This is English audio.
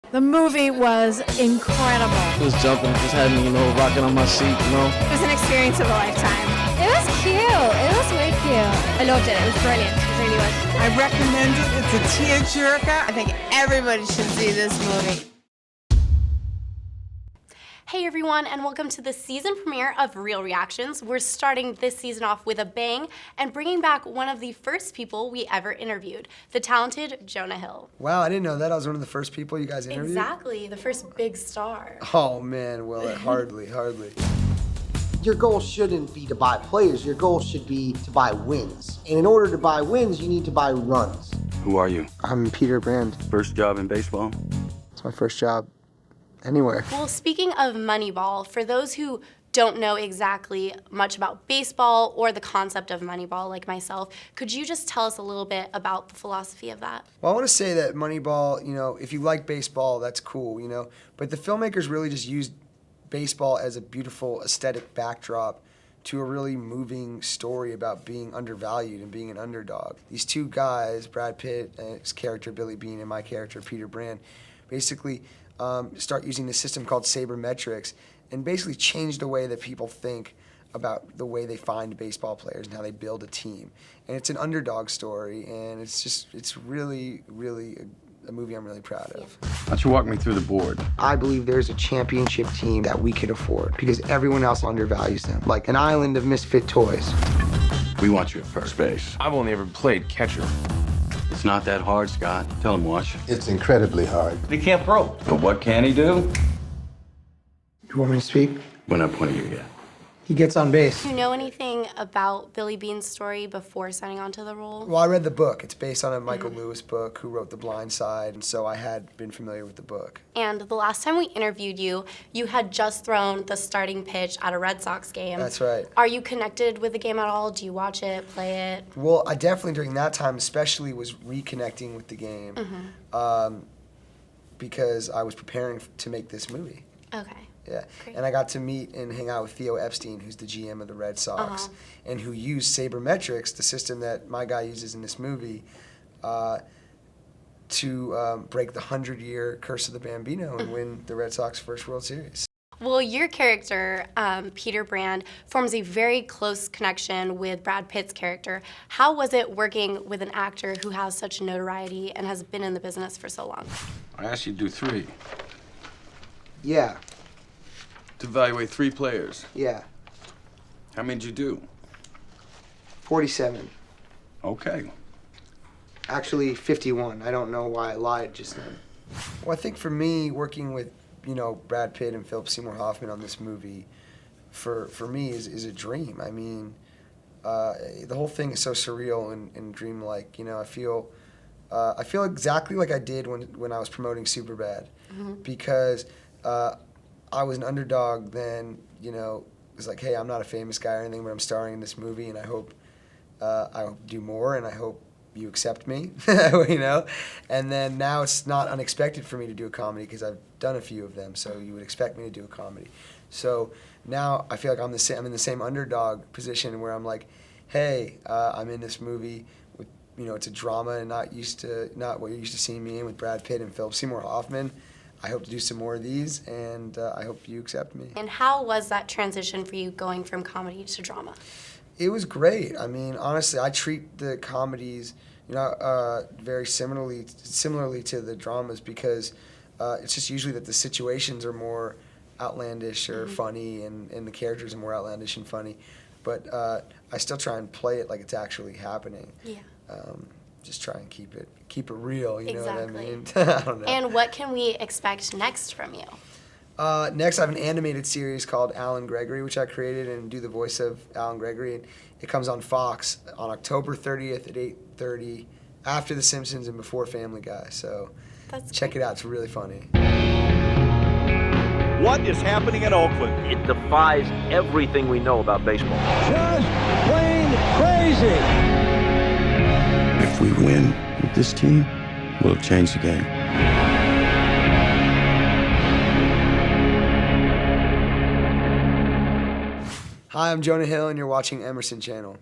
The movie was incredible. Just jumping, just had me, rocking on my seat, It was an experience of a lifetime. It was cute. It was way cute. I loved it. It was brilliant. It really was. I recommend it. It's a tearjerker. I think everybody should see this movie. Hey everyone, and welcome to the season premiere of Real Reactions. We're starting this season off with a bang and bringing back one of the first people we ever interviewed, the talented Jonah Hill. Wow, I didn't know that. I was one of the first people you guys interviewed? Exactly, the first big star. Oh man, well, hardly. Your goal shouldn't be to buy players, your goal should be to buy wins. And in order to buy wins, you need to buy runs. Who are you? I'm Peter Brand. First job in baseball? It's my first job anywhere. Well, speaking of Moneyball, for those who don't know exactly much about baseball or the concept of Moneyball, like myself, could you just tell us a little bit about the philosophy of that? Well, I want to say that Moneyball, if you like baseball, that's cool, but the filmmakers really just used baseball as a beautiful aesthetic backdrop to a really moving story about being undervalued and being an underdog. These two guys, Brad Pitt and his character Billy Beane and my character Peter Brand, basically start using this system called sabermetrics and basically change the way that people think about the way they find baseball players and how they build a team. And it's an underdog story, and it's really a movie I'm really proud of. Why don't you walk me through the board? I believe there's a championship team that we can afford because everyone else undervalues them, like an island of misfit toys. We want you at first base. I've only ever played catcher. It's not that hard, Scott. Tell him, Wash. It's incredibly hard. He can't throw. But what can he do? You want me to speak? We're not pointing you yet. He gets on base. Do you know anything about Billy Beane's story before signing on to the role? Well, I read the book. It's based on a Michael Lewis book who wrote The Blind Side, and so I had been familiar with the book. And the last time we interviewed you, you had just thrown the starting pitch at a Red Sox game. That's right. Are you connected with the game at all? Do you watch it, play it? Well, I definitely during that time especially was reconnecting with the game because I was preparing to make this movie. Okay. Yeah, Great. and I got to meet and hang out with Theo Epstein, who's the GM of the Red Sox, and who used sabermetrics, the system that my guy uses in this movie, to break the 100-year curse of the Bambino and win the Red Sox first World Series. Well, your character, Peter Brand, forms a very close connection with Brad Pitt's character. How was it working with an actor who has such notoriety and has been in the business for so long? I asked you to do 3. Yeah, To evaluate 3 players. yeah. How many did you do? 47. Okay. Actually, 51. I don't know why I lied just then. Well, I think for me, working with Brad Pitt and Philip Seymour Hoffman on this movie, for me is a dream. I mean, the whole thing is so surreal and dreamlike. I feel exactly like I did when I was promoting Superbad, because I was an underdog then. It was like, hey, I'm not a famous guy or anything, but I'm starring in this movie, and I hope do more, and I hope you accept me, And then now it's not unexpected for me to do a comedy because I've done a few of them, so you would expect me to do a comedy. So now I feel like I'm in the same underdog position where I'm like, hey, I'm in this movie with, it's a drama and not what you're used to seeing me in with Brad Pitt and Philip Seymour Hoffman. I hope to do some more of these, and I hope you accept me. And how was that transition for you going from comedy to drama? It was great. I mean, honestly, I treat the comedies, very similarly to the dramas because it's just usually that the situations are more outlandish or funny, and the characters are more outlandish and funny. But I still try and play it like it's actually happening. Yeah. Just try and keep it real, you know what I mean? I don't know. And what can we expect next from you? Next, I have an animated series called Alan Gregory, which I created and do the voice of Alan Gregory. And it comes on Fox on October 30th at 8:30, after The Simpsons and before Family Guy. So check it out. It's really funny. What is happening in Oakland? It defies everything we know about baseball. Just plain crazy. If we win with this team, we'll change the game. Hi, I'm Jonah Hill, and you're watching Emerson Channel.